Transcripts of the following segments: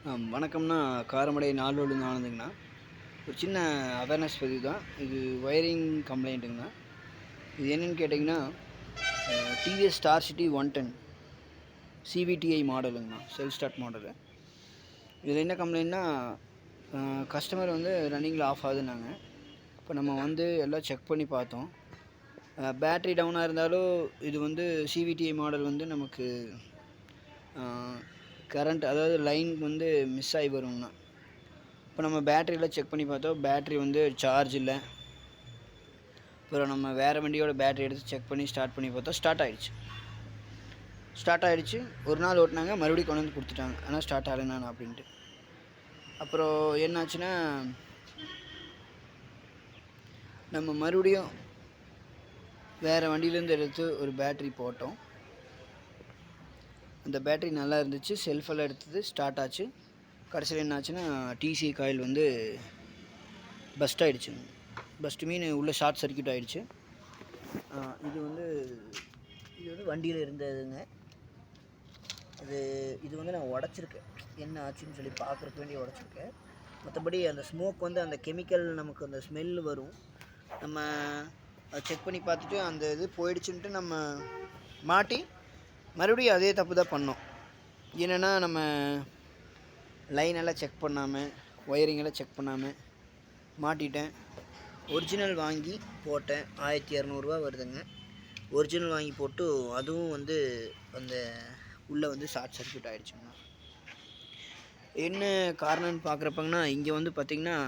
வணக்கம்ண்ணா. காரமடை நாளூர்லேருந்து ஆனந்துங்கண்ணா. ஒரு சின்ன அவேர்னஸ் பதிவு தான் இது. ஒயரிங் கம்ப்ளைண்ட்டுங்கண்ணா. இது என்னென்னு கேட்டிங்கன்னா, டிவிஎஸ் ஸ்டார் சிட்டி 110 சிவிடிஐ மாடலுங்கண்ணா, செல்ஃப் ஸ்டார்ட் மாடலு. இதில் என்ன கம்ப்ளைண்ட்னா, கஸ்டமர் வந்து ரன்னிங்கில் ஆஃப் ஆகுதுன்னாங்க. இப்போ நம்ம வந்து எல்லாம் செக் பண்ணி பார்த்தோம். பேட்ரி டவுனாக இருந்தாலும் இது வந்து சிவிடிஐ மாடல் வந்து நமக்கு கரண்ட், அதாவது லைன் வந்து மிஸ் ஆகி வருங்கண்ணா. இப்போ நம்ம பேட்டரியெலாம் செக் பண்ணி பார்த்தோம், பேட்ரி வந்து சார்ஜ் இல்லை. அப்புறம் நம்ம வேறு வண்டியோட பேட்டரி எடுத்து செக் பண்ணி ஸ்டார்ட் பண்ணி பார்த்தோம், ஸ்டார்ட் ஆகிடுச்சு. ஒரு நாள் ஓட்டினாங்க, மறுபடியும் கொண்டு வந்து கொடுத்துட்டாங்க. ஆனால் ஸ்டார்ட் ஆகலைண்ணா அப்படின்ட்டு. அப்புறம் என்னாச்சுன்னா, நம்ம மறுபடியும் வேறு வண்டியிலேருந்து எடுத்து ஒரு பேட்ரி போட்டோம். அந்த பேட்ரி நல்லா இருந்துச்சு, செல்ஃபெல்லாம் எடுத்தது, ஸ்டார்ட் ஆச்சு. கடைசியில் என்னாச்சுன்னா, டிசி காயில் வந்து பஸ்ட் ஆகிடுச்சுங்க. பஸ்ட் மீன் உள்ளே ஷார்ட் சர்க்யூட் ஆகிடுச்சு. இது வந்து வண்டியில் இருந்ததுங்க. இது வந்து நான் உடச்சிருக்கேன். என்ன ஆச்சுன்னு சொல்லி பார்க்குறக்கு வேண்டிய உடச்சிருக்கேன். மற்றபடி அந்த ஸ்மோக் வந்து அந்த கெமிக்கல் நமக்கு அந்த ஸ்மெல்லு வரும். நம்ம செக் பண்ணி பார்த்துட்டு அந்த இது போயிடுச்சுன்ட்டு நம்ம மாட்டி மறுபடியும் அதே தப்பு தான் பண்ணோம். என்னென்னா, நம்ம லைனெல்லாம் செக் பண்ணாமல், ஒயரிங்கெல்லாம் செக் பண்ணாமல் மாட்டிட்டேன். ஒரிஜினல் வாங்கி போட்டேன், 1200 வருதுங்க. ஒரிஜினல் வாங்கி போட்டு அதுவும் வந்து அந்த உள்ளே வந்து ஷார்ட் சர்க்யூட் ஆகிடுச்சுங்கண்ணா. என்ன காரணம்னு பார்க்குறப்பங்கண்ணா, இங்கே வந்து பார்த்திங்கன்னா,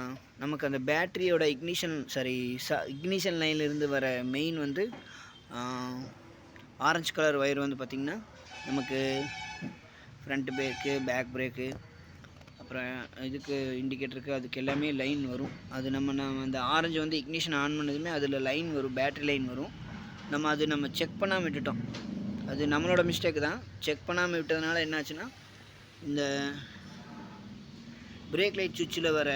நமக்கு அந்த பேட்ரியோட இக்னிஷன் லைன்லேருந்து வர மெயின் வந்து ஆரஞ்சு கலர் ஒயர் வந்து பார்த்திங்கன்னா, நமக்கு ஃப்ரண்ட் பிரேக்கு, பேக் பிரேக்கு, அப்புறம் இதுக்கு இண்டிகேட்டருக்கு, அதுக்கு எல்லாமே லைன் வரும். அது நம்ம அந்த ஆரஞ்சு வந்து இக்னிஷன் ஆன் பண்ணதுமே அதில் லைன் வரும், பேட்ரி லைன் வரும். நம்ம செக் பண்ணாமல் விட்டுட்டோம். அது நம்மளோட மிஸ்டேக் தான். செக் பண்ணாமல் விட்டதுனால என்னாச்சுன்னா, இந்த பிரேக் லைட் சுவிட்சில் வர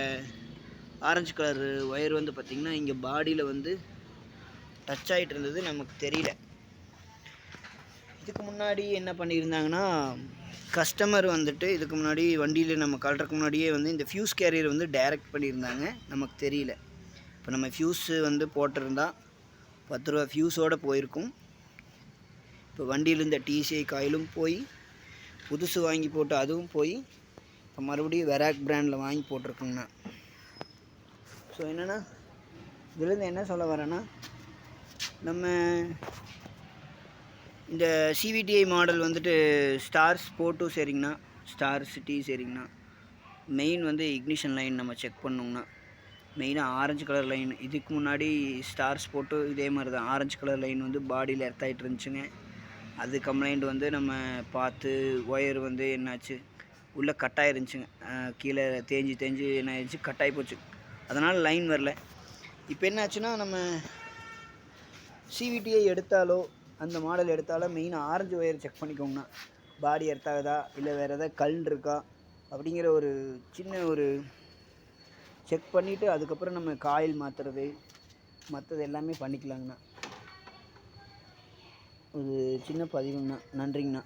ஆரஞ்சு கலர் ஒயர் வந்து பார்த்திங்கன்னா, இங்கே பாடியில் வந்து டச் ஆகிட்டு இருந்தது, நமக்கு தெரியல. இதுக்கு முன்னாடி என்ன பண்ணியிருந்தாங்கன்னா, கஸ்டமர் வந்துட்டு இதுக்கு முன்னாடி வண்டியில் நம்ம கழட்டுறதுக்கு முன்னாடியே வந்து இந்த ஃப்யூஸ் கேரியர் வந்து டைரக்ட் பண்ணியிருந்தாங்க, நமக்கு தெரியல. இப்போ நம்ம ஃப்யூஸு வந்து போட்டிருந்தா 10 ரூபா ஃப்யூஸோடு போயிருக்கும். இப்போ வண்டியில் இந்த டிசிஐ காயிலும் போய் புதுசு வாங்கி போட்டு அதுவும் போய் இப்போ மறுபடியும் வெராக் பிராண்டில் வாங்கி போட்டிருக்குங்கண்ணா. ஸோ என்னென்னா, இதுலேருந்து என்ன சொல்ல வரேன்னா, நம்ம இந்த சிவிடிஐ மாடல் வந்துட்டு ஸ்டார் ஸ்போர்ட்டும் சரிங்கண்ணா, ஸ்டார் சிட்டி சரிங்கண்ணா. மெயின் வந்து இக்னிஷன் லைன் நம்ம செக் பண்ணோங்கண்ணா. மெயினாக ஆரஞ்சு கலர் லைன். இதுக்கு முன்னாடி ஸ்டார் ஸ்போர்ட்டு இதே மாதிரி தான், ஆரஞ்சு கலர் லைன் வந்து பாடியில் எர்த்தாயிட்டு இருந்துச்சுங்க. அது கம்ப்ளைண்ட் வந்து நம்ம பார்த்து ஒயர் வந்து என்னாச்சு, உள்ளே கட்டாக இருந்துச்சுங்க. கீழே தேஞ்சு என்ன ஆயிடுச்சு, கட்டாகி போச்சு. அதனால் லைன் வரல. இப்போ என்னாச்சுன்னா, நம்ம சிவிடிஐ எடுத்தாலோ அந்த மாடல் எடுத்தாலோ மெயினாக ஆரஞ்சு ஒயர் செக் பண்ணிக்கோங்கண்ணா. பாடி எர்த்தாகுதா, இல்லை வேறு எதாவது கல் இருக்கா அப்படிங்கிற ஒரு சின்ன ஒரு செக் பண்ணிவிட்டு அதுக்கப்புறம் நம்ம காயில் மாற்றுறது மற்றது எல்லாமே பண்ணிக்கலாங்கண்ணா. ஒரு சின்ன பதிவுங்கண்ணா. நன்றிங்கண்ணா.